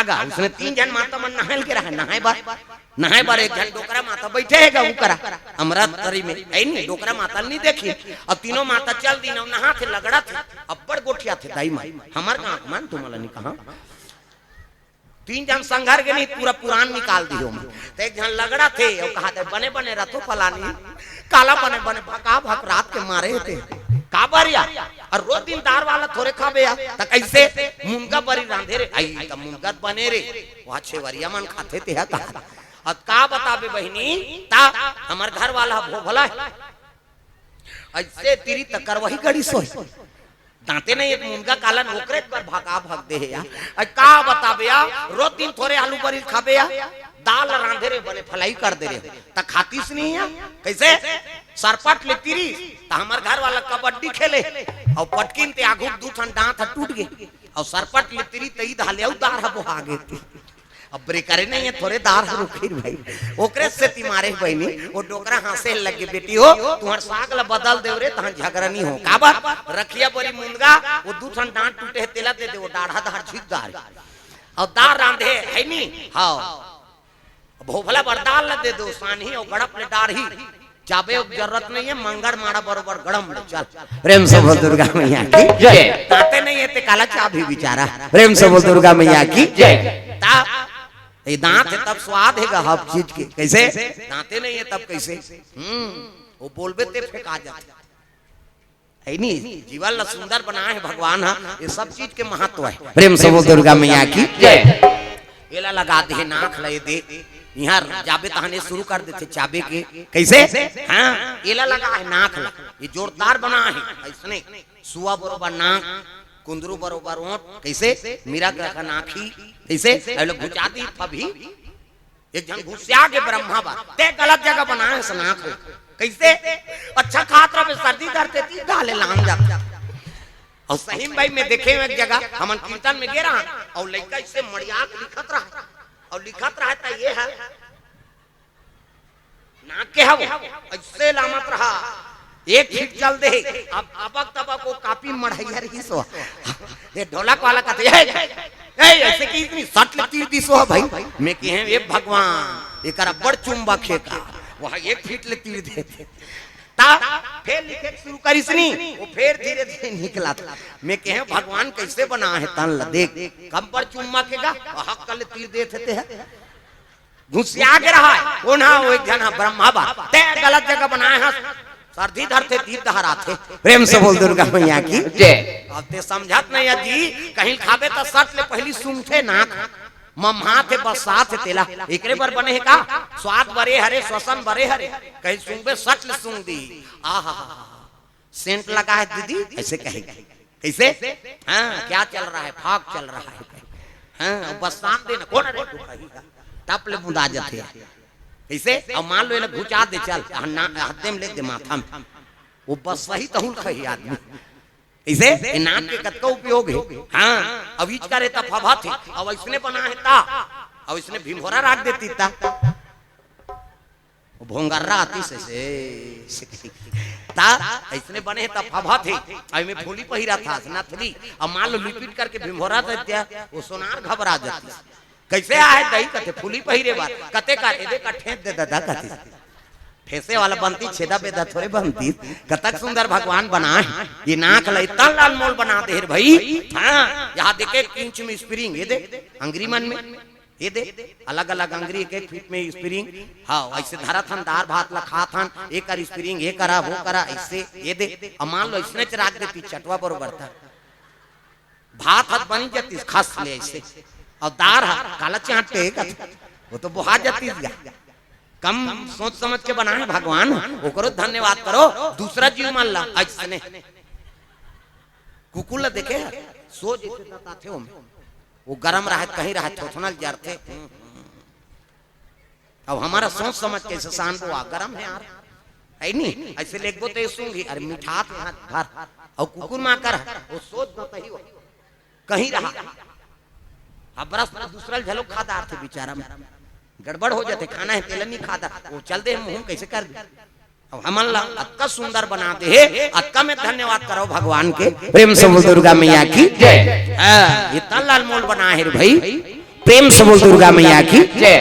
गा उसने 3 जन माता मन नहाल के रहा नहाए बार एक जन डोकरा माता बैठे हैगा वो करा अमृत तरी में है नहीं डोकरा माता नहीं देखी और तीनों माता चल दी नहा थे लगड़ा थे अब्बड़ गोठिया थे दाई माई हमार गांव मान तुम्हारा नहीं कहा 3 जन संघर के नहीं पूरा पुराण निकाल दियो मैं तो एक जन लगड़ा थे और कहा थे बने बने रथो फलानी काला बने बने भका भक रात के मारे थे काबरिया और रोज दिन दार वाला थोड़े खाबे या त कैसे मुनगा बरी रांधे रे आई त मुनगा बने रे वहां छेवरिया मन खाते थे का और का बताबे बहनी ता हमार घर वाला भोला ऐसे तेरी तकर वही गड़ी सोई दांते नहीं एक मुनगा काला नौकरे पर भगा भग दे या का बताबे या रोज दिन थोड़े आलू बरी खाबे या दाल रांधे रे बने फलाई कर दे रे त खातीस नहीं है कैसे सरपट ले तिरी त हमर घर वाला कबड्डी खेले और पटकिन ते आगु दू ठन दांत टूट गए और सरपट ले तिरी तई धाले दार ह बोहा गे अब ब्रेकरे नहीं है थोड़े दार रुखिर भाई ओकरे से ती मारे बहनी वो डोकरा हंसे लगे बेटी हो तुहर साग ला बदल देव रे तहन झगड़ा नहीं हो काबर रखिया बड़ी मुनगा वो दू ठन दांत टूटे तेला दे दे वो दाढ़ा दाढ़ झिक दार और दार रांधे है नी हां भोभला बरदाल न दे दो सानी और गड़प ले डारही चाबे जरूरत नहीं है मंगड़ माड़ा बरोबर गड़म ले चल प्रेम से बोल दुर्गा मैया की जय ताते नहीं है ते काला चाबी बेचारा प्रेम से बोल दुर्गा मैया की जय ता ये दांत है तब स्वाद है हर चीज के कैसे दांते नहीं है तब कैसे वो बोलबे ते फेंका जाता है नहीं जीवन ला सुंदर बनाए है भगवान हा ये सब चीज के महत्व है प्रेम से बोल दुर्गा मैया की जय एला लगा दे नाक ले दे यहाँ जाबे तहने शुरू कर देते चाबे के कैसे हाँ एला लगा है नाक ला ये जोरदार बना है इसने सुआ बरोबर नाक कुंदरू बरोबर ओंठ कैसे मीरा ग्रह का नाखी कैसे लोग घुचाती फभी एक जन घुसिया के ब्रह्मा बा ते गलत जगह बनाए है नाक कैसे अच्छा खातरा में सर्दी करते थी डाले लाम जाता और सहीम भाई में देखे एक जगह हमन कीर्तन में गे रहा और लड़का इससे मड़ियाक लिखत रहा और लिखत रहा था ये है नाक के हव ऐसे लामत रहा एक फीट चल दे अब अबक तबक को कापी मढ़ैया रही सो ये ढोलक वाला कहते ए ऐसे की इतनी सट लगती दी सो भाई मैं की है ये भगवान एकरा बड़ चुंबक है का वहां 1 फीट ले तीर दे ता फिर लिखे शुरू करिसनी वो फिर धीरे धीरे निकला था मैं कहे भगवान कैसे बना है तन ल देख कम पर चुम्मा केगा हक कल तीर देते हैं घुसिया के रहा है वो ना वो एक जना ब्रह्मा बा ते गलत जगह बनाए हैं सर्दी धरते तीर दहराते प्रेम से बोल दुर्गा मैया की जय अब ते समझत नहीं जी कहीं खाबे तो सट ले पहली सूंघे नाक मम्हा थे बसात तेला एकरे पर बने है का स्वाद बरे हरे श्वसन बरे हरे कहीं सूंघे सट ले सूंघ दी आहा सेंट लगा है दीदी ऐसे कहेगी कैसे हाँ क्या चल रहा है फाग चल रहा है हाँ बस शाम देना कौन रे तू कहेगा टप ले बुंदा जाते कैसे और मान लो ये घुचा दे चल हत्ते में ले दे माथा में वो बस वही तहुल कही आदमी इसे नाक के कत का उपयोग है हाँ अब इच करे ता फभा थे अब इसने बना है ता अब इसने भीमहोरा राख देती ता भोंगर्रा आती से ता इसने बने है ता फभा थे अब में फूली पहिरा था नथली अब मान लो लिपट करके भीमहोरा देते वो सोनार घबरा जाती कैसे आए दही कते फूली पहिरे बार कते का एदे का ठेस दे दादा कते फेसे वाला बनती छेदा बेदा थोड़े बनती कतक सुंदर भगवान बना है ये नाक ला इतना लाल मोल बना दे भाई हाँ यहाँ देखे इंच में स्प्रिंग ये दे अंग्री मन में ये दे अलग अलग अंग्री एक फीट में स्प्रिंग हाँ ऐसे धरा थन दार भात ला खा थन एक कर स्प्रिंग ये करा वो करा ऐसे ये दे अब मान लो इसने राख देती चटवा बरोबर था भात हाथ बनी जाती खास ले ऐसे और दार काला चाटे वो तो बुहा जाती कम सोच समझ के बनाए भगवान वो करो धन्यवाद करो दूसरा जीव मान ला ऐसे कुकुल देखे सो जैसे थे वो गरम रहा कहीं रहा थोथनल जर थे अब हमारा सोच समझ के शान वो गरम है यार है नहीं ऐसे लेगो तो सूंगी अरे मिठा भर और कुकुर मां कर वो सोच कहीं रहा अब बरस दूसरा झलो खाता थे बेचारा में गड़बड़ हो जाते खाना है तेल नहीं खाता वो चल दे मुंह कैसे कर दे अब हमन ला अक्का सुंदर बनाते हैं अक्का में धन्यवाद करो भगवान के प्रेम से दुर्गा मैया की जय इतना लाल मोल बना है भाई प्रेम से बोल दुर्गा मैया की जय